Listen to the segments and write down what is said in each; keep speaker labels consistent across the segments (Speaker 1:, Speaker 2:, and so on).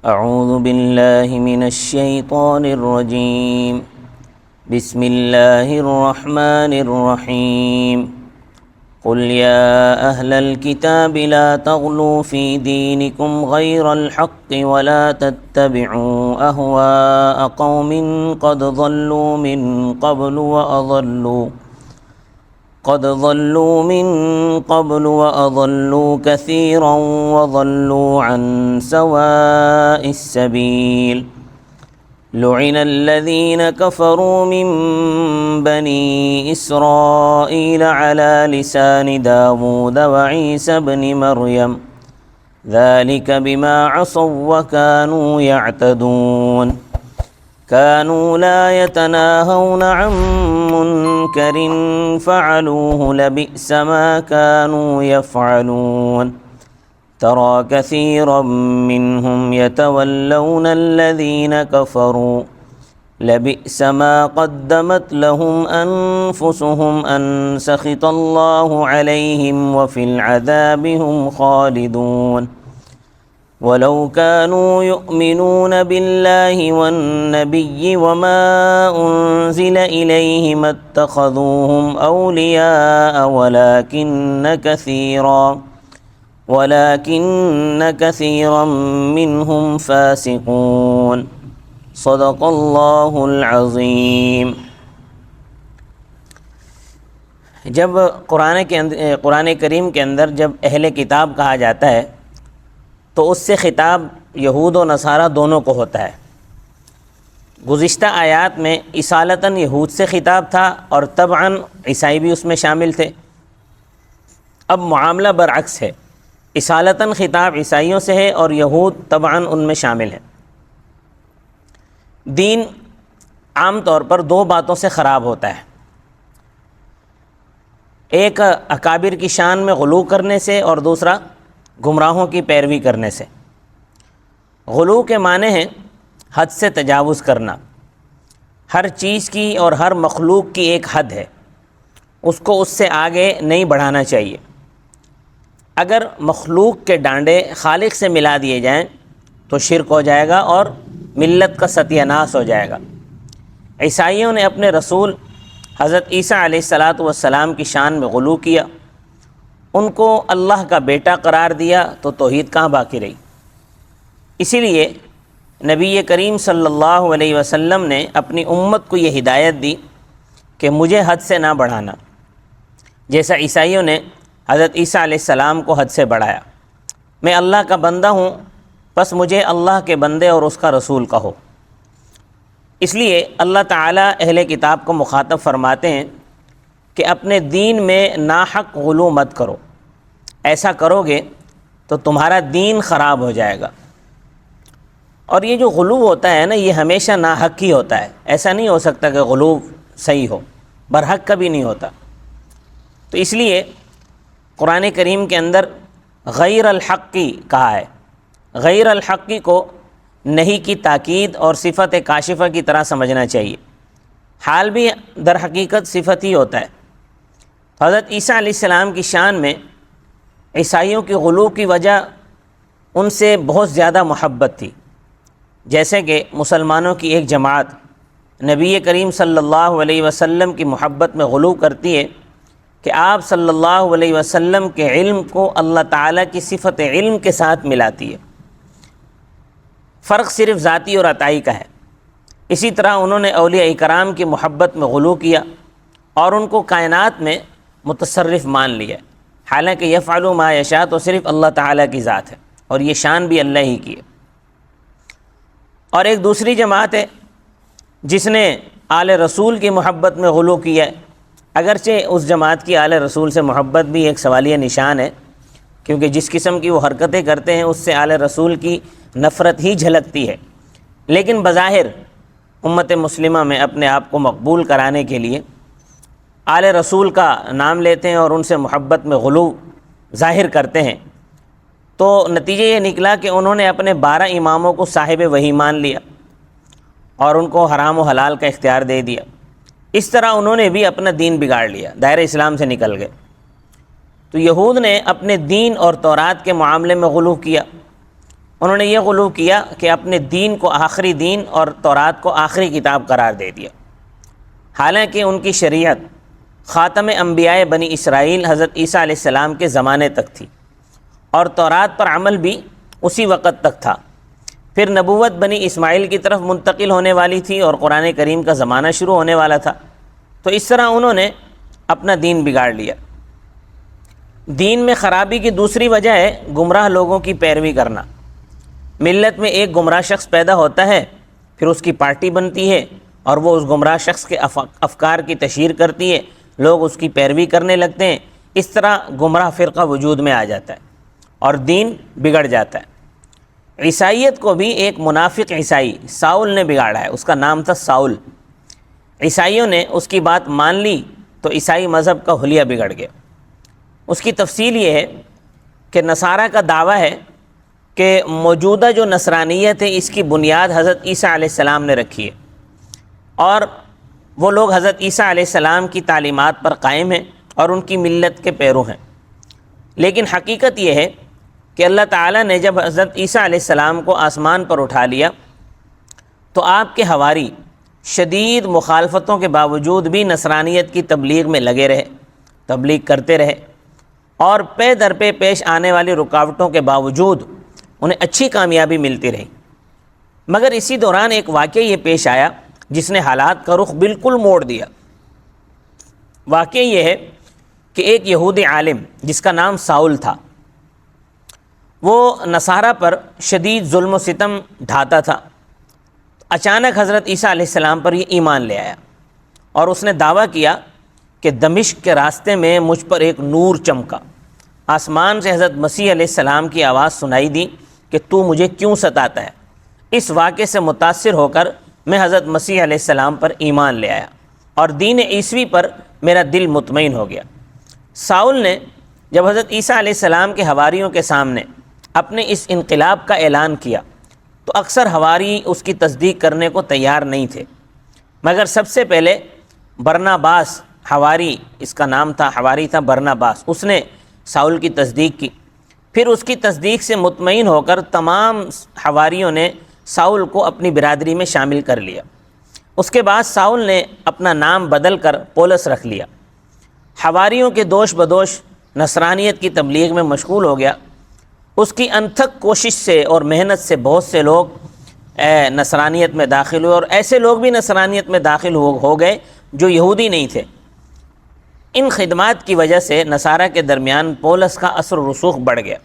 Speaker 1: اعوذ باللہ من الشیطان الرجیم بسم اللہ الرحمن الرحیم قل یا اہل الكتاب لا تغلوا فی دینکم غیر الحق ولا تتبعوا اہواء قوم قد ضلوا من قبل وأضلوا كثيرا وضلوا عن سواء السبيل لعن الذين كفروا من بني إسرائيل على لسان داود وعيسى بن مريم ذلك بما عصوا وكانوا يعتدون كانوا لا يتناهون عن منكر فعلوه لبئس ما كانوا يفعلون ترى كثيرا منهم يتولون الذين كفروا لبئس ما قدمت لهم أنفسهم أن سخط الله عليهم وفي العذاب هم خالدون ولو كانوا يؤمنون بالله والنبي وما أنزل إليه ما اتخذوهم أولياء ولكن كثيرا منهم فاسقون صدق الله العظیم۔ جب قرآن کریم کے اندر جب اہل کتاب کہا جاتا ہے تو اس سے خطاب یہود و نصارہ دونوں کو ہوتا ہے۔ گزشتہ آیات میں اصالتاً یہود سے خطاب تھا اور طبعاً عیسائی بھی اس میں شامل تھے۔ اب معاملہ برعکس ہے، اصالتاً خطاب عیسائیوں سے ہے اور یہود طبعاً ان میں شامل ہیں۔ دین عام طور پر دو باتوں سے خراب ہوتا ہے، ایک اکابر کی شان میں غلو کرنے سے اور دوسرا گمراہوں کی پیروی کرنے سے۔ غلو کے معنی ہیں حد سے تجاوز کرنا، ہر چیز کی اور ہر مخلوق کی ایک حد ہے، اس کو اس سے آگے نہیں بڑھانا چاہیے۔ اگر مخلوق کے ڈانڈے خالق سے ملا دیے جائیں تو شرک ہو جائے گا اور ملت کا ستیہ ناش ہو جائے گا۔ عیسائیوں نے اپنے رسول حضرت عیسیٰ علیہ السلام کی شان میں غلو کیا، ان کو اللہ کا بیٹا قرار دیا تو توحید کہاں باقی رہی۔ اسی لیے نبی کریم صلی اللہ علیہ وسلم نے اپنی امت کو یہ ہدایت دی کہ مجھے حد سے نہ بڑھانا، جیسا عیسائیوں نے حضرت عیسیٰ علیہ السلام کو حد سے بڑھایا۔ میں اللہ کا بندہ ہوں، بس مجھے اللہ کے بندے اور اس کا رسول کہو۔ اس لیے اللہ تعالیٰ اہل کتاب کو مخاطب فرماتے ہیں کہ اپنے دین میں ناحق غلو مت کرو، ایسا کرو گے تو تمہارا دین خراب ہو جائے گا۔ اور یہ جو غلو ہوتا ہے نا، یہ ہمیشہ ناحق ہی ہوتا ہے، ایسا نہیں ہو سکتا کہ غلو صحیح ہو، برحق کبھی نہیں ہوتا۔ تو اس لیے قرآن کریم کے اندر غیر الحقی کہا ہے، غیر الحقی کو نہیں کی تاکید اور صفت کاشفہ کی طرح سمجھنا چاہیے، حال بھی در حقیقت صفت ہی ہوتا ہے۔ حضرت عیسیٰ علیہ السلام کی شان میں عیسائیوں کی غلو کی وجہ ان سے بہت زیادہ محبت تھی، جیسے کہ مسلمانوں کی ایک جماعت نبی کریم صلی اللہ علیہ وسلم کی محبت میں غلو کرتی ہے کہ آپ صلی اللہ علیہ وسلم کے علم کو اللہ تعالیٰ کی صفت علم کے ساتھ ملاتی ہے۔ فرق صرف ذاتی اور عطائی کا ہے۔ اسی طرح انہوں نے اولیاء کرام کی محبت میں غلو کیا اور ان کو کائنات میں متصرف مان لیا، حالانکہ یفعل ما یشاء تو صرف اللہ تعالیٰ کی ذات ہے اور یہ شان بھی اللہ ہی کی ہے۔ اور ایک دوسری جماعت ہے جس نے آل رسول کی محبت میں غلو کیا ہے، اگرچہ اس جماعت کی آل رسول سے محبت بھی ایک سوالیہ نشان ہے، کیونکہ جس قسم کی وہ حرکتیں کرتے ہیں اس سے آل رسول کی نفرت ہی جھلکتی ہے، لیکن بظاہر امت مسلمہ میں اپنے آپ کو مقبول کرانے کے لیے آل رسول کا نام لیتے ہیں اور ان سے محبت میں غلو ظاہر کرتے ہیں۔ تو نتیجہ یہ نکلا کہ انہوں نے اپنے 12 اماموں کو صاحب وحی مان لیا اور ان کو حرام و حلال کا اختیار دے دیا۔ اس طرح انہوں نے بھی اپنا دین بگاڑ لیا، دائرہ اسلام سے نکل گئے۔ تو یہود نے اپنے دین اور تورات کے معاملے میں غلو کیا، انہوں نے یہ غلو کیا کہ اپنے دین کو آخری دین اور تورات کو آخری کتاب قرار دے دیا، حالانکہ ان کی شریعت خاتم انبیاء بنی اسرائیل حضرت عیسیٰ علیہ السلام کے زمانے تک تھی، اور تورات پر عمل بھی اسی وقت تک تھا۔ پھر نبوت بنی اسماعیل کی طرف منتقل ہونے والی تھی اور قرآن کریم کا زمانہ شروع ہونے والا تھا، تو اس طرح انہوں نے اپنا دین بگاڑ لیا۔ دین میں خرابی کی دوسری وجہ ہے گمراہ لوگوں کی پیروی کرنا۔ ملت میں ایک گمراہ شخص پیدا ہوتا ہے، پھر اس کی پارٹی بنتی ہے اور وہ اس گمراہ شخص کے افکار کی تشہیر کرتی ہے، لوگ اس کی پیروی کرنے لگتے ہیں، اس طرح گمراہ فرقہ وجود میں آ جاتا ہے اور دین بگڑ جاتا ہے۔ عیسائیت کو بھی ایک منافق عیسائی ساؤل نے بگاڑا ہے، اس کا نام تھا ساؤل۔ عیسائیوں نے اس کی بات مان لی تو عیسائی مذہب کا حلیہ بگڑ گیا۔ اس کی تفصیل یہ ہے کہ نصارہ کا دعویٰ ہے کہ موجودہ جو نصرانیت ہے اس کی بنیاد حضرت عیسیٰ علیہ السلام نے رکھی ہے، اور وہ لوگ حضرت عیسیٰ علیہ السلام کی تعلیمات پر قائم ہیں اور ان کی ملت کے پیرو ہیں۔ لیکن حقیقت یہ ہے کہ اللہ تعالیٰ نے جب حضرت عیسیٰ علیہ السلام کو آسمان پر اٹھا لیا تو آپ کے حواری شدید مخالفتوں کے باوجود بھی نصرانیت کی تبلیغ میں لگے رہے، تبلیغ کرتے رہے، اور پے در پہ پیش آنے والی رکاوٹوں کے باوجود انہیں اچھی کامیابی ملتی رہی۔ مگر اسی دوران ایک واقعہ یہ پیش آیا جس نے حالات کا رخ بالکل موڑ دیا۔ واقعہ یہ ہے کہ ایک یہودی عالم جس کا نام ساؤل تھا، وہ نصارہ پر شدید ظلم و ستم ڈھاتا تھا۔ اچانک حضرت عیسیٰ علیہ السلام پر یہ ایمان لے آیا اور اس نے دعویٰ کیا کہ دمشق کے راستے میں مجھ پر ایک نور چمکا، آسمان سے حضرت مسیح علیہ السلام کی آواز سنائی دی کہ تو مجھے کیوں ستاتا ہے۔ اس واقعے سے متاثر ہو کر میں حضرت مسیح علیہ السلام پر ایمان لے آیا اور دین عیسوی پر میرا دل مطمئن ہو گیا۔ ساؤل نے جب حضرت عیسیٰ علیہ السلام کے حواریوں کے سامنے اپنے اس انقلاب کا اعلان کیا تو اکثر حواری اس کی تصدیق کرنے کو تیار نہیں تھے، مگر سب سے پہلے برناباس حواری، اس کا نام تھا، حواری تھا برناباس، اس نے ساؤل کی تصدیق کی۔ پھر اس کی تصدیق سے مطمئن ہو کر تمام حواریوں نے ساؤل کو اپنی برادری میں شامل کر لیا۔ اس کے بعد ساؤل نے اپنا نام بدل کر پولس رکھ لیا۔ حواریوں کے دوش بدوش نصرانیت کی تبلیغ میں مشغول ہو گیا۔ اس کی انتھک کوشش سے اور محنت سے بہت سے لوگ نصرانیت میں داخل ہوئے، اور ایسے لوگ بھی نصرانیت میں داخل ہو گئے جو یہودی نہیں تھے۔ ان خدمات کی وجہ سے نصارہ کے درمیان پولس کا اثر و رسوخ بڑھ گیا۔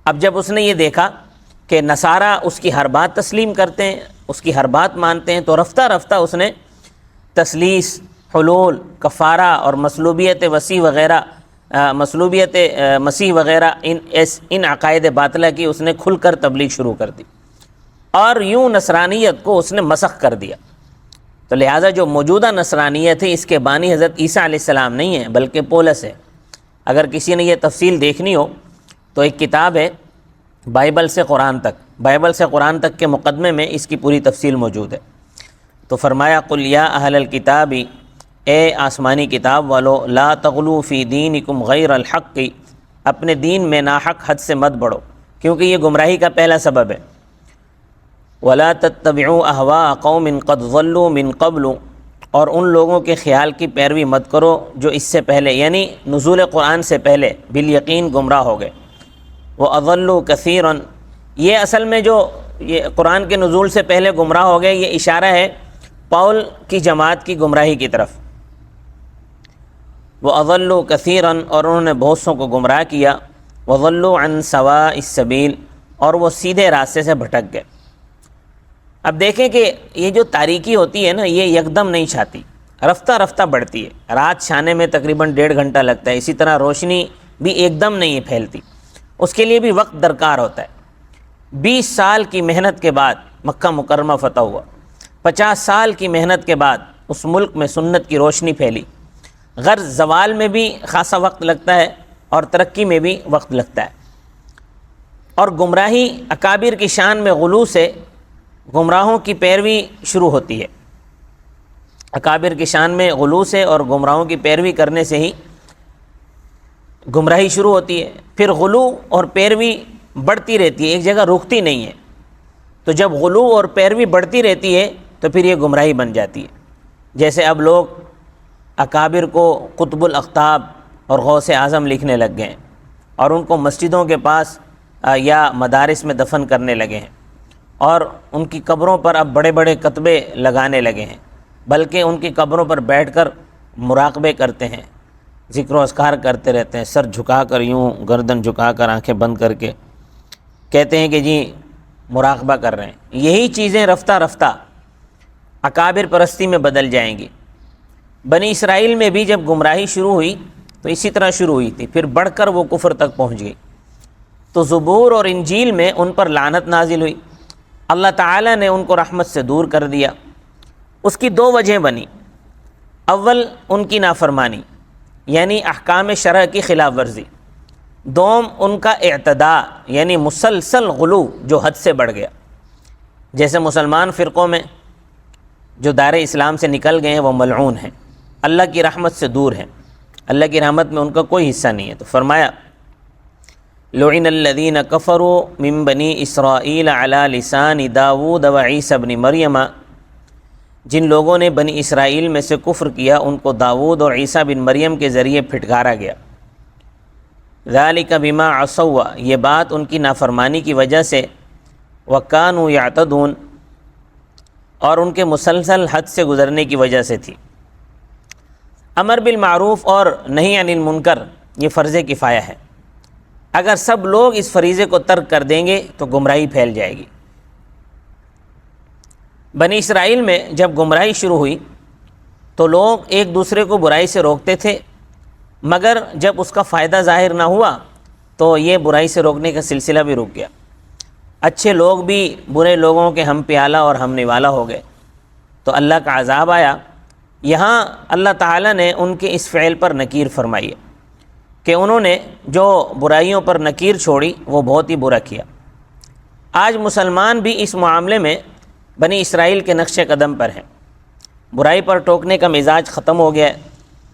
Speaker 1: اب جب اس نے یہ دیکھا کہ نصارہ اس کی ہر بات تسلیم کرتے ہیں، اس کی ہر بات مانتے ہیں، تو رفتہ رفتہ اس نے تثلیث، حلول، کفارہ اور مصلوبیت مسیح وغیرہ ان عقائد باطلہ کی اس نے کھل کر تبلیغ شروع کر دی، اور یوں نصرانیت کو اس نے مسخ کر دیا۔ تو لہٰذا جو موجودہ نصرانیت ہے اس کے بانی حضرت عیسیٰ علیہ السلام نہیں ہے بلکہ پولس ہے۔ اگر کسی نے یہ تفصیل دیکھنی ہو تو ایک کتاب ہے بائبل سے قرآن تک کے مقدمے میں اس کی پوری تفصیل موجود ہے۔ تو فرمایا قل یا اہل الکتاب، اے آسمانی کتاب والو، لا تغلو فی دینکم غیر الحق، اپنے دین میں ناحق حد سے مت بڑھو، کیونکہ یہ گمراہی کا پہلا سبب ہے۔ ولا تتبعوا اہواء قوم قد ضلوا من قبل، اور ان لوگوں کے خیال کی پیروی مت کرو جو اس سے پہلے، یعنی نزول قرآن سے پہلے بالیقین گمراہ ہو گئے۔ وَأَضَلُّوا كَثِيرًا، یہ اصل میں جو یہ قرآن کے نزول سے پہلے گمراہ ہو گئے، یہ اشارہ ہے پاول کی جماعت کی گمراہی کی طرف۔ وَأَضَلُّوا كَثِيرًا، اور انہوں نے بہت سوں کو گمراہ کیا۔ وَضَلُّوا عَنْ سَوَاءِ السَّبِيلِ، اور وہ سیدھے راستے سے بھٹک گئے۔ اب دیکھیں کہ یہ جو تاریکی ہوتی ہے نا، یہ یکدم نہیں چھاتی، رفتہ رفتہ بڑھتی ہے۔ رات چھانے میں تقریباً 1.5 گھنٹہ لگتا ہے، اسی طرح روشنی بھی ایک دم نہیں پھیلتی، اس کے لیے بھی وقت درکار ہوتا ہے۔ 20 سال کی محنت کے بعد مکہ مکرمہ فتح ہوا، 50 سال کی محنت کے بعد اس ملک میں سنت کی روشنی پھیلی۔ غرض زوال میں بھی خاصا وقت لگتا ہے اور ترقی میں بھی وقت لگتا ہے۔ اور گمراہی اکابر کی شان میں غلو سے گمراہوں کی پیروی شروع ہوتی ہے۔ اکابر کی شان میں غلو سے اور گمراہوں کی پیروی کرنے سے ہی گمراہی شروع ہوتی ہے۔ پھر غلو اور پیروی بڑھتی رہتی ہے، ایک جگہ رکتی نہیں ہے۔ تو جب غلو اور پیروی بڑھتی رہتی ہے تو پھر یہ گمراہی بن جاتی ہے۔ جیسے اب لوگ اکابر کو قطب الاقطاب اور غوث اعظم لکھنے لگ گئے ہیں اور ان کو مسجدوں کے پاس یا مدارس میں دفن کرنے لگے ہیں، اور ان کی قبروں پر اب بڑے بڑے کتبے لگانے لگے ہیں، بلکہ ان کی قبروں پر بیٹھ کر مراقبے کرتے ہیں، ذکر و اذکار کرتے رہتے ہیں، سر جھکا کر، یوں گردن جھکا کر، آنکھیں بند کر کے کہتے ہیں کہ جی مراقبہ کر رہے ہیں۔ یہی چیزیں رفتہ رفتہ اکابر پرستی میں بدل جائیں گی۔ بنی اسرائیل میں بھی جب گمراہی شروع ہوئی تو اسی طرح شروع ہوئی تھی، پھر بڑھ کر وہ کفر تک پہنچ گئی۔ تو زبور اور انجیل میں ان پر لعنت نازل ہوئی، اللہ تعالیٰ نے ان کو رحمت سے دور کر دیا۔ اس کی دو وجہیں بنی، اول ان کی نافرمانی یعنی احکام شرع کی خلاف ورزی، دوم ان کا اعتداء یعنی مسلسل غلو جو حد سے بڑھ گیا۔ جیسے مسلمان فرقوں میں جو دائرہ اسلام سے نکل گئے ہیں وہ ملعون ہیں، اللہ کی رحمت سے دور ہیں، اللہ کی رحمت میں ان کا کوئی حصہ نہیں ہے۔ تو فرمایا لعن الذین کفروا من بنی اسرائیل علی لسان داود و عیسی ابن مریم، جن لوگوں نے بنی اسرائیل میں سے کفر کیا ان کو داود اور عیسیٰ بن مریم کے ذریعے پھٹکارا گیا۔ ذالک بما عصوا، یہ بات ان کی نافرمانی کی وجہ سے، وکانوا یعتدون، اور ان کے مسلسل حد سے گزرنے کی وجہ سے تھی۔ امر بالمعروف اور نہی عن المنکر یہ فرض کفایہ ہے، اگر سب لوگ اس فریضے کو ترک کر دیں گے تو گمراہی پھیل جائے گی۔ بنی اسرائیل میں جب گمراہی شروع ہوئی تو لوگ ایک دوسرے کو برائی سے روکتے تھے، مگر جب اس کا فائدہ ظاہر نہ ہوا تو یہ برائی سے روکنے کا سلسلہ بھی رک گیا۔ اچھے لوگ بھی برے لوگوں کے ہم پیالہ اور ہم نوالہ ہو گئے تو اللہ کا عذاب آیا۔ یہاں اللہ تعالیٰ نے ان کے اس فعل پر نکیر فرمائی ہے کہ انہوں نے جو برائیوں پر نکیر چھوڑی وہ بہت ہی برا کیا۔ آج مسلمان بھی اس معاملے میں بنی اسرائیل کے نقش قدم پر ہیں، برائی پر ٹوکنے کا مزاج ختم ہو گیا ہے۔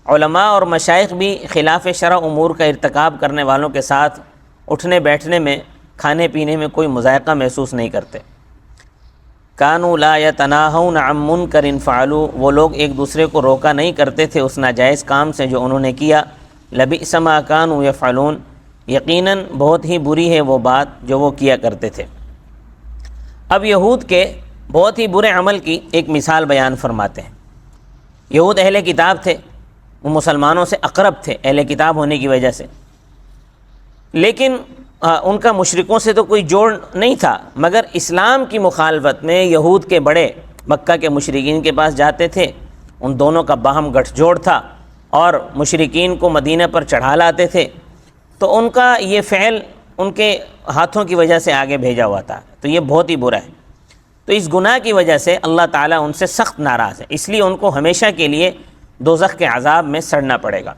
Speaker 1: علماء اور مشائخ بھی خلاف شرع امور کا ارتکاب کرنے والوں کے ساتھ اٹھنے بیٹھنے میں، کھانے پینے میں کوئی مذائقہ محسوس نہیں کرتے۔ کانوا لا یتناہون عن منکر فعلوا، وہ لوگ ایک دوسرے کو روکا نہیں کرتے تھے اس ناجائز کام سے جو انہوں نے کیا۔ لبئس ما کانوا یفعلون، یقیناً بہت ہی بری ہے وہ بات جو وہ کیا کرتے تھے۔ اب یہود کے بہت ہی برے عمل کی ایک مثال بیان فرماتے ہیں۔ یہود اہل کتاب تھے، وہ مسلمانوں سے اقرب تھے اہل کتاب ہونے کی وجہ سے، لیکن ان کا مشرکوں سے تو کوئی جوڑ نہیں تھا، مگر اسلام کی مخالفت میں یہود کے بڑے مکہ کے مشرکین کے پاس جاتے تھے، ان دونوں کا باہم گٹھ جوڑ تھا اور مشرکین کو مدینہ پر چڑھا لاتے تھے، تو ان کا یہ فعل ان کے ہاتھوں کی وجہ سے آگے بھیجا ہوا تھا، تو یہ بہت ہی برا ہے۔ تو اس گناہ کی وجہ سے اللہ تعالیٰ ان سے سخت ناراض ہے، اس لیے ان کو ہمیشہ کے لیے دوزخ کے عذاب میں سڑنا پڑے گا۔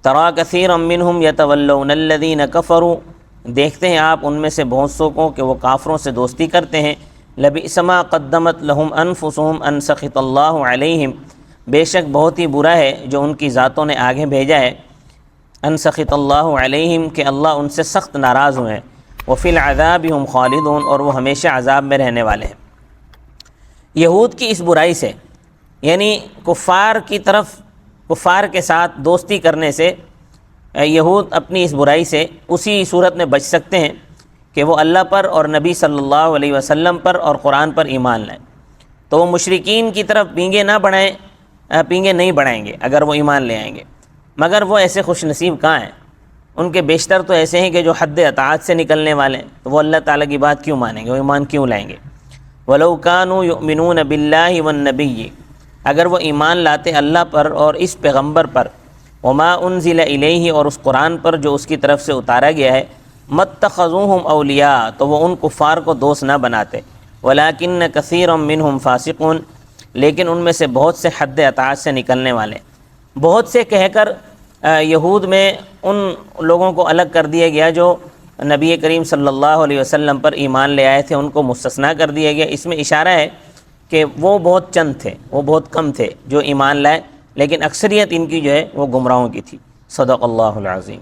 Speaker 1: ترا کثیرا منہم یتولون الذین کفروا، دیکھتے ہیں آپ ان میں سے بہت سو کو کہ وہ کافروں سے دوستی کرتے ہیں۔ لبئس ما قدمت لہم انفسہم ان سخط اللہ علیہم، بے شک بہت ہی برا ہے جو ان کی ذاتوں نے آگے بھیجا ہے، ان سخط اللہ علیہم کہ اللہ ان سے سخت ناراض ہوئے ہیں، وفی العذاب ہم خالدون، اور وہ ہمیشہ عذاب میں رہنے والے ہیں۔ یہود کی اس برائی سے یعنی کفار کی طرف کفار کے ساتھ دوستی کرنے سے یہود اپنی اس برائی سے اسی صورت میں بچ سکتے ہیں کہ وہ اللہ پر اور نبی صلی اللہ علیہ وسلم پر اور قرآن پر ایمان لائیں، تو وہ مشرکین کی طرف پینگے نہیں بڑھائیں گے اگر وہ ایمان لے آئیں گے۔ مگر وہ ایسے خوش نصیب کہاں ہیں؟ ان کے بیشتر تو ایسے ہیں کہ جو حد اطاعت سے نکلنے والے ہیں، تو وہ اللہ تعالیٰ کی بات کیوں مانیں گے، وہ ایمان کیوں لائیں گے؟ وَلَوْ كَانُوا يُؤْمِنُونَ بِاللَّهِ وَالنَّبِيِّ، اگر وہ ایمان لاتے اللہ پر اور اس پیغمبر پر، وما انزل الیہ، اور اس قرآن پر جو اس کی طرف سے اتارا گیا ہے، متخذوہم اولیاء، تو وہ ان کفار کو دوست نہ بناتے، ولکن کثیرا منہم فاسقون، لیکن ان میں سے بہت سے حد اطاعت سے نکلنے والے، بہت سے کہہ کر یہود میں ان لوگوں کو الگ کر دیا گیا جو نبی کریم صلی اللہ علیہ وسلم پر ایمان لے آئے تھے، ان کو مستثنیٰ کر دیا گیا۔ اس میں اشارہ ہے کہ وہ بہت چند تھے، وہ بہت کم تھے جو ایمان لائے، لیکن اکثریت ان کی جو ہے وہ گمراہوں کی تھی۔ صدق اللہ العظیم۔